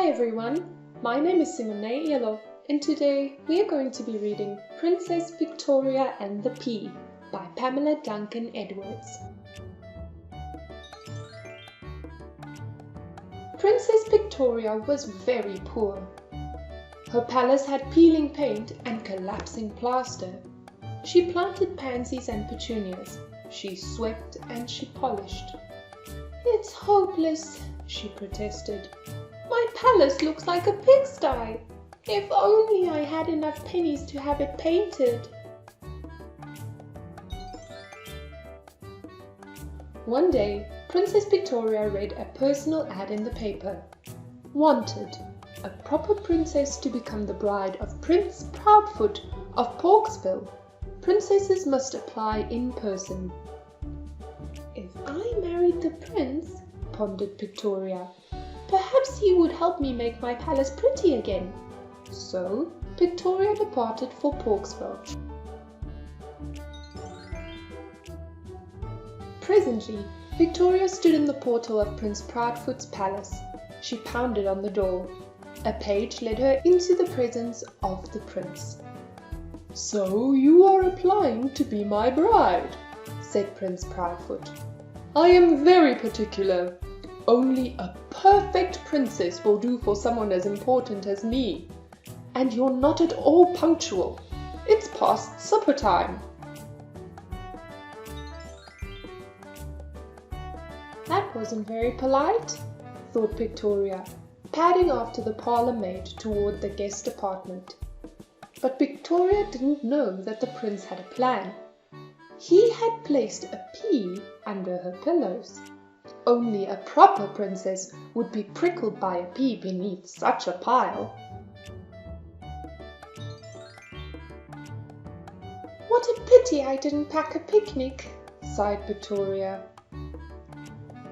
Hi everyone, my name is Simoné, and today we are going to be reading Princess Pigtoria and the Pea by Pamela Duncan Edwards. Princess Pigtoria was very poor. Her palace had peeling paint and collapsing plaster. She planted pansies and petunias. She swept and she polished. "It's hopeless," she protested. "My palace looks like a pigsty. If only I had enough pennies to have it painted." One day, Princess Pigtoria read a personal ad in the paper. Wanted, a proper princess to become the bride of Prince Proudfoot of Porksville. Princesses must apply in person. "If I married the prince," pondered Pigtoria, "perhaps he would help me make my palace pretty again." So Pigtoria departed for Porksville. Presently, Pigtoria stood in the portal of Prince Proudfoot's palace. She pounded on the door. A page led her into the presence of the prince. "So you are applying to be my bride," said Prince Proudfoot. "I am very particular. Only a perfect princess will do for someone as important as me. And you're not at all punctual. It's past supper time." That wasn't very polite, thought Pigtoria, padding after the parlour maid toward the guest apartment. But Pigtoria didn't know that the prince had a plan. He had placed a pea under her pillows. Only a proper princess would be prickled by a pea beneath such a pile. "What a pity I didn't pack a picnic," sighed Pigtoria.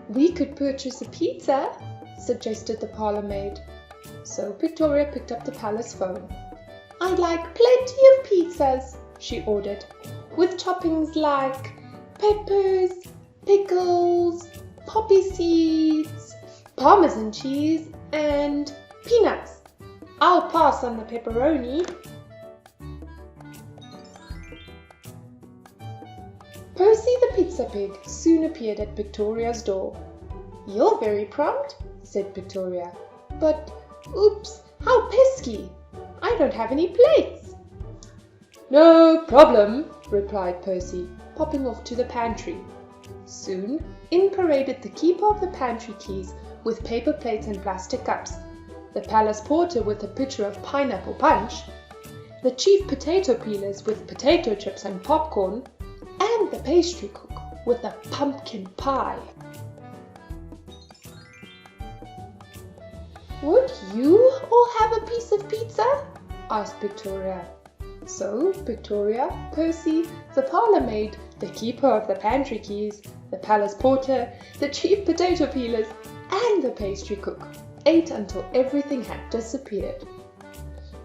"We could purchase a pizza," suggested the parlour maid. So Pigtoria picked up the palace phone. "I'd like plenty of pizzas," she ordered, "with toppings like peppers, pickles, poppy seeds, parmesan cheese, and peanuts. I'll pass on the pepperoni." Percy the pizza pig soon appeared at Pigtoria's door. "You're very prompt," said Pigtoria. "But, oops, how pesky! I don't have any plates." "No problem," replied Percy, popping off to the pantry. Soon, in paraded the keeper of the pantry keys with paper plates and plastic cups, the palace porter with a pitcher of pineapple punch, the chief potato peelers with potato chips and popcorn, and the pastry cook with a pumpkin pie. "Would you all have a piece of pizza?" asked Pigtoria. So Pigtoria, Percy, the parlour maid, the keeper of the pantry keys, the palace porter, the chief potato peelers, and the pastry cook ate until everything had disappeared.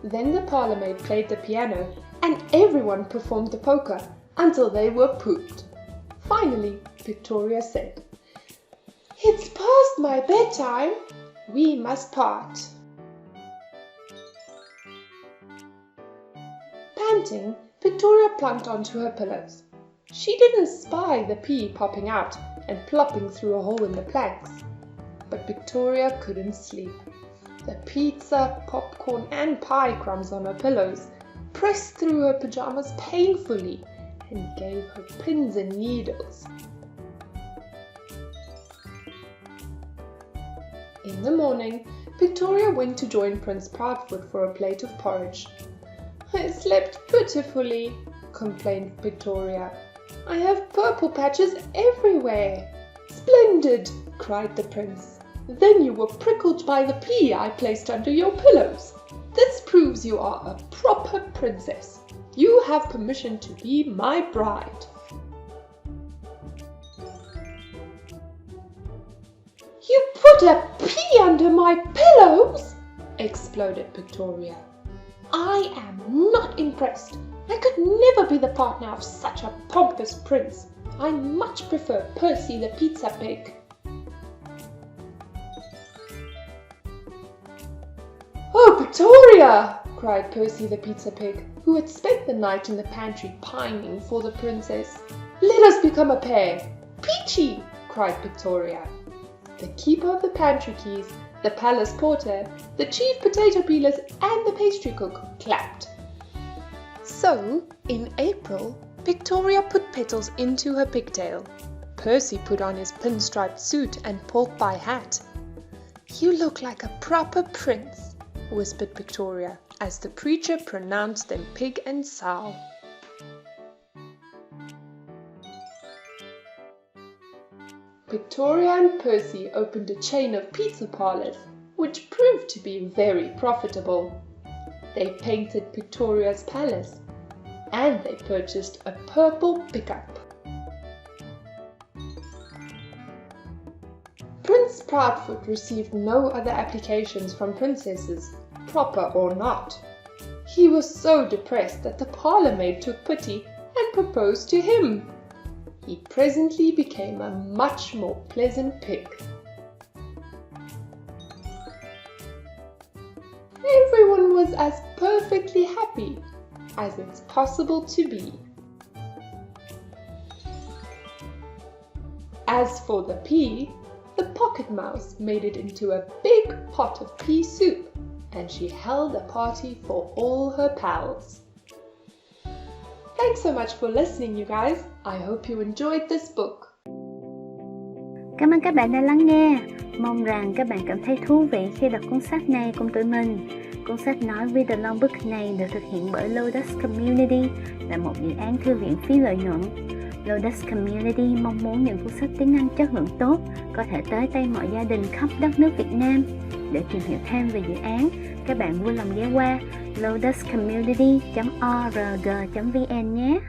Then the parlour maid played the piano, and everyone performed the polka until they were pooped. Finally, Pigtoria said, "It's past my bedtime. We must part." Panting, Pigtoria plunked onto her pillows. She didn't spy the pea popping out and plopping through a hole in the planks. But Pigtoria couldn't sleep. The pizza, popcorn, and pie crumbs on her pillows pressed through her pajamas painfully and gave her pins and needles. In the morning, Pigtoria went to join Prince Proudfoot for a plate of porridge. "I slept pitifully," complained Pigtoria. "I have purple patches everywhere." "Splendid!" cried the prince. "Then you were prickled by the pea I placed under your pillows. This proves you are a proper princess. You have permission to be my bride." "You put a pea under my pillows!" exploded Pigtoria. "I am not impressed. I could never be the partner of such a pompous prince. I much prefer Percy the pizza pig." Oh, Pigtoria! cried Percy the pizza pig, who had spent the night in the pantry pining for the princess. Let us become a pair. Peachy! cried Pigtoria. The keeper of the pantry keys, the palace porter, the chief potato peelers, and the pastry cook clapped. So, in April, Pigtoria put petals into her pigtail. Percy put on his pinstriped suit and pork pie hat. You look like a proper prince, whispered Pigtoria, as the preacher pronounced them pig and sow. Pigtoria and Percy opened a chain of pizza parlors, which proved to be very profitable. They painted Pigtoria's palace, and they purchased a purple pickup. Prince Proudfoot received no other applications from princesses, proper or not. He was so depressed that the parlour maid took pity and proposed to him. He presently became a much more pleasant pig. Everyone was as perfectly happy as it's possible to be. As for the pea, the pocket mouse made it into a big pot of pea soup, and she held a party for all her pals. Thanks so much for listening, you guys. I hope you enjoyed this book. Cảm ơn các bạn đã lắng nghe. Mong rằng các bạn cảm thấy thú vị khi đọc cuốn sách này cùng tụi mình. Cuốn sách nói With the Long Book này được thực hiện bởi Lotus Community, là một dự án thư viện phi lợi nhuận. Lotus Community mong muốn những cuốn sách tiếng Anh chất lượng tốt có thể tới tay mọi gia đình khắp đất nước Việt Nam. Để tìm hiểu thêm về dự án, các bạn vui lòng ghé qua lotuscommunity.org.vn nhé.